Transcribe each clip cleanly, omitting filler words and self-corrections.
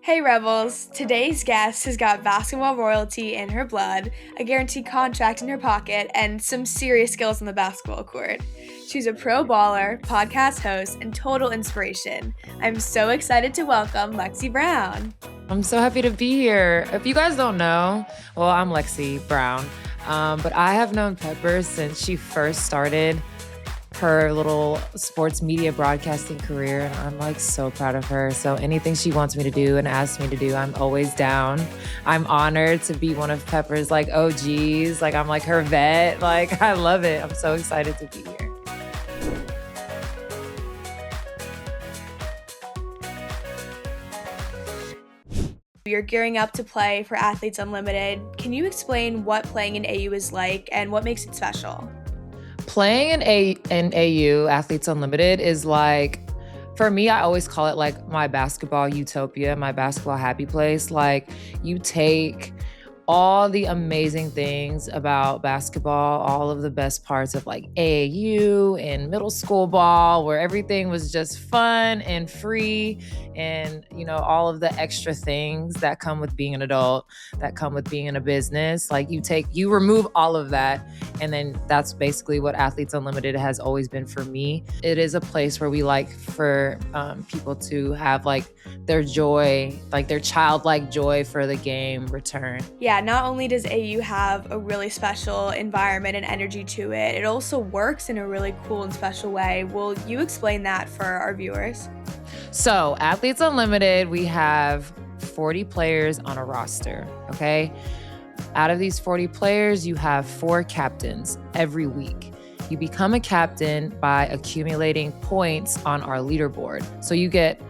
Hey Rebels! Today's guest has got basketball royalty in her blood, a guaranteed contract in her pocket, and some serious skills on the basketball court. She's a pro baller, podcast host, and total inspiration. I'm so excited to welcome Lexie Brown. I'm so happy to be here. If you guys don't know, well, I'm Lexie Brown, but I have known Pepper since she first started her little sports media broadcasting career, and I'm like so proud of her. So anything she wants me to do and asks me to do, I'm always down. I'm honored to be one of Pepper's like OGs. Like I'm like her vet. Like I love it. I'm so excited to be here. You're gearing up to play for Athletes Unlimited. Can you explain what playing in AU is like and what makes it special? Playing in AU, Athletes Unlimited, is like, for me, I always call it like my basketball utopia, my basketball happy place. Like you take all the amazing things about basketball, all of the best parts of like AAU and middle school ball, where everything was just fun and free, and all of the extra things that come with being an adult, that come with being in a business. Like you remove all of that, and then that's basically what Athletes Unlimited has always been for me. It is a place where we like for people to have like their joy, like their childlike joy for the game return. Yeah, not only does AU have a really special environment and energy to it, it also works in a really cool and special way. Will you explain that for our viewers? So, Athletes Unlimited, we have 40 players on a roster, okay? Out of these 40 players, you have 4 captains every week. You become a captain by accumulating points on our leaderboard. So you get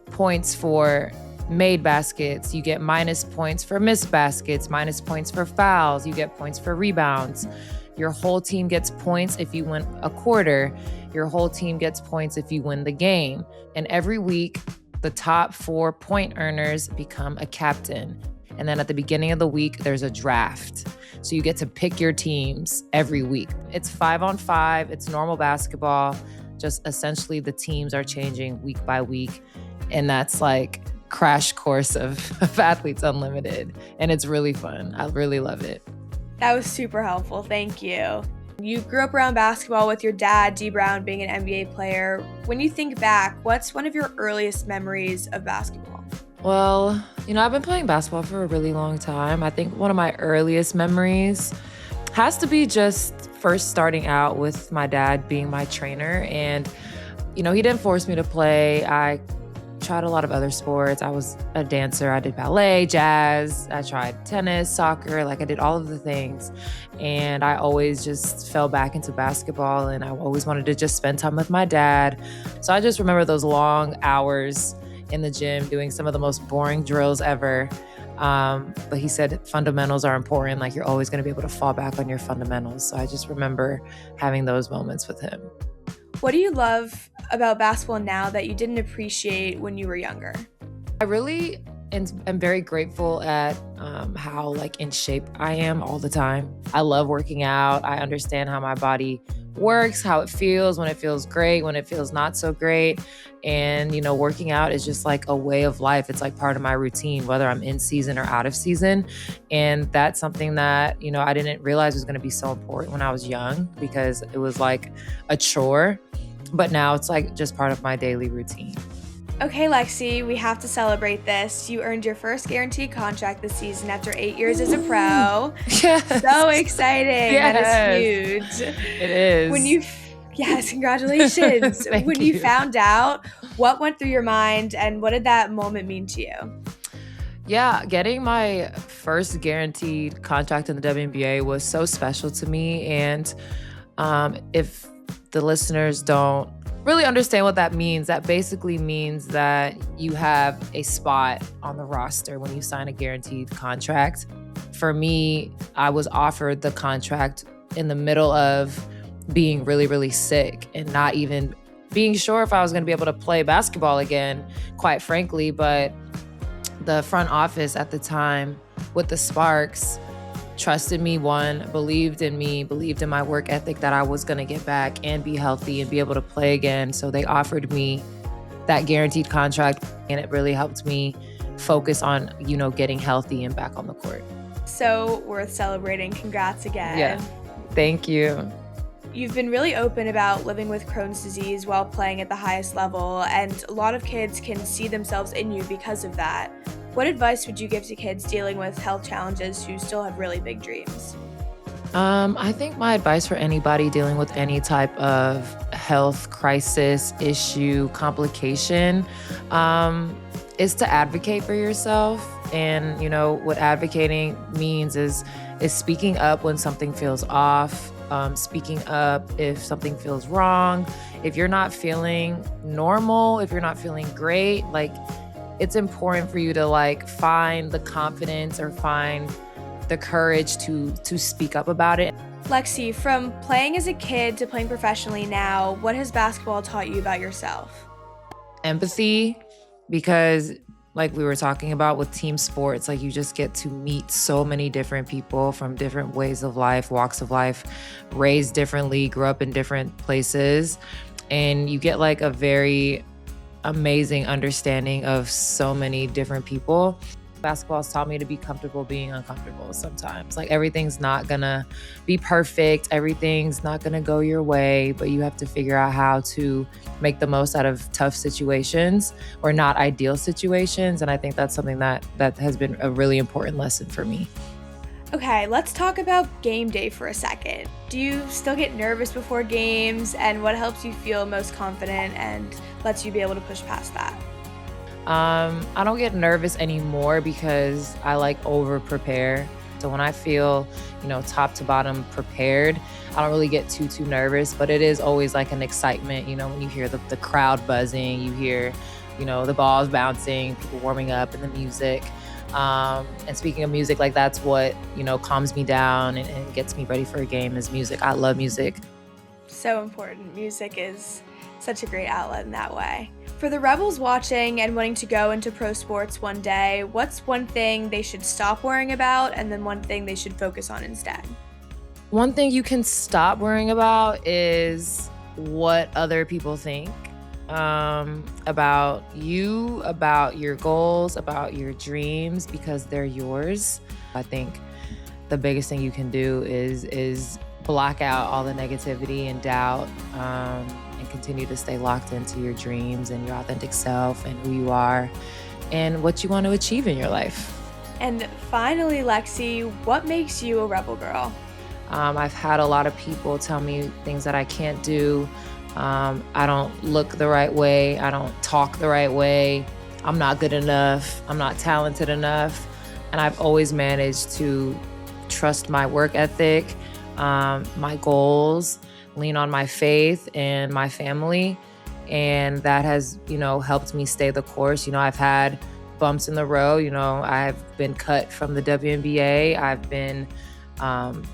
points for made baskets, you get minus points for missed baskets, minus points for fouls, you get points for rebounds. Your whole team gets points if you win a quarter. Your whole team gets points if you win the game. And every week, the top 4 point earners become a captain. And then at the beginning of the week, there's a draft. So you get to pick your teams every week. It's 5-on-5, it's normal basketball. Just essentially the teams are changing week by week. And that's like crash course of Athletes Unlimited. And it's really fun. I really love it. That was super helpful. Thank you. You grew up around basketball with your dad, Dee Brown, being an NBA player. When you think back, what's one of your earliest memories of basketball? Well, I've been playing basketball for a really long time. I think one of my earliest memories has to be just first starting out with my dad being my trainer. And, he didn't force me to play. I tried a lot of other sports. I was a dancer. I did ballet, jazz. I tried tennis, soccer. Like I did all of the things. And I always just fell back into basketball, and I always wanted to just spend time with my dad. So I just remember those long hours in the gym doing some of the most boring drills ever. But he said fundamentals are important. Like you're always going to be able to fall back on your fundamentals. So I just remember having those moments with him. What do you love about basketball now that you didn't appreciate when you were younger? I really am very grateful at how like in shape I am all the time. I love working out. I understand how my body works, how it feels, when it feels great, when it feels not so great. And, working out is just like a way of life. It's like part of my routine, whether I'm in season or out of season. And that's something that, I didn't realize was going to be so important when I was young, because it was like a chore. But now it's like just part of my daily routine. Okay, Lexi, we have to celebrate this. You earned your first guaranteed contract this season after 8 years as a pro. Yes. So exciting. Yes. That is huge. It is. Yes, congratulations. When you found out, what went through your mind and what did that moment mean to you? Yeah, getting my first guaranteed contract in the WNBA was so special to me. And if the listeners don't really understand what that means, that basically means that you have a spot on the roster when you sign a guaranteed contract. For me, I was offered the contract in the middle of being really, really sick and not even being sure if I was going to be able to play basketball again, quite frankly. But the front office at the time with the Sparks trusted me, believed in me, believed in my work ethic that I was going to get back and be healthy and be able to play again. So they offered me that guaranteed contract, and it really helped me focus on, getting healthy and back on the court. So worth celebrating. Congrats again. Yeah. Thank you. You've been really open about living with Crohn's disease while playing at the highest level, and a lot of kids can see themselves in you because of that. What advice would you give to kids dealing with health challenges who still have really big dreams? I think my advice for anybody dealing with any type of health crisis, issue, complication, is to advocate for yourself. And, what advocating means is speaking up when something feels off, speaking up if something feels wrong. If you're not feeling normal, if you're not feeling great, it's important for you to find the confidence or find the courage to speak up about it. Lexi, from playing as a kid to playing professionally now, what has basketball taught you about yourself? Empathy, because like we were talking about with team sports, you just get to meet so many different people from different ways of life, walks of life, raised differently, grew up in different places. And you get a very amazing understanding of so many different people. Basketball has taught me to be comfortable being uncomfortable sometimes. Everything's not gonna be perfect. Everything's not gonna go your way, but you have to figure out how to make the most out of tough situations or not ideal situations. And I think that's something that has been a really important lesson for me. Okay, let's talk about game day for a second. Do you still get nervous before games, and what helps you feel most confident and lets you be able to push past that? I don't get nervous anymore because I over prepare. So when I feel, top to bottom prepared, I don't really get too nervous, but it is always an excitement, when you hear the crowd buzzing, you hear, the balls bouncing, people warming up and the music. And speaking of music, that's what, calms me down and gets me ready for a game is music. I love music. So important. Music is such a great outlet in that way. For the Rebels watching and wanting to go into pro sports one day, what's one thing they should stop worrying about and then one thing they should focus on instead? One thing you can stop worrying about is what other people think about you, about your goals, about your dreams, because they're yours. I think the biggest thing you can do is block out all the negativity and doubt, and continue to stay locked into your dreams and your authentic self and who you are and what you want to achieve in your life. And finally, Lexi, what makes you a rebel girl? I've had a lot of people tell me things that I can't do. I don't look the right way. I don't talk the right way. I'm not good enough. I'm not talented enough. And I've always managed to trust my work ethic, my goals, lean on my faith and my family. And that has, helped me stay the course. I've had bumps in the road. I've been cut from the WNBA. I've been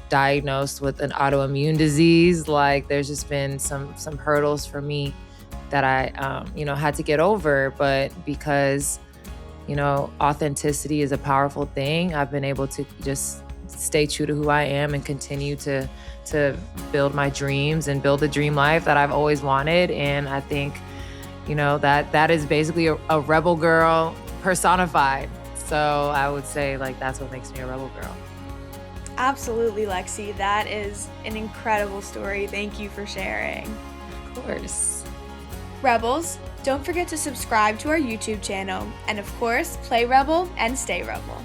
diagnosed with an autoimmune disease. There's just been some hurdles for me that I, had to get over. But because, authenticity is a powerful thing, I've been able to just stay true to who I am and continue to build my dreams and build the dream life that I've always wanted. And I think, that is basically a rebel girl personified. So I would say that's what makes me a rebel girl. Absolutely, Lexi. That is an incredible story. Thank you for sharing. Of course. Rebels, don't forget to subscribe to our YouTube channel. And of course, play Rebel and stay Rebel.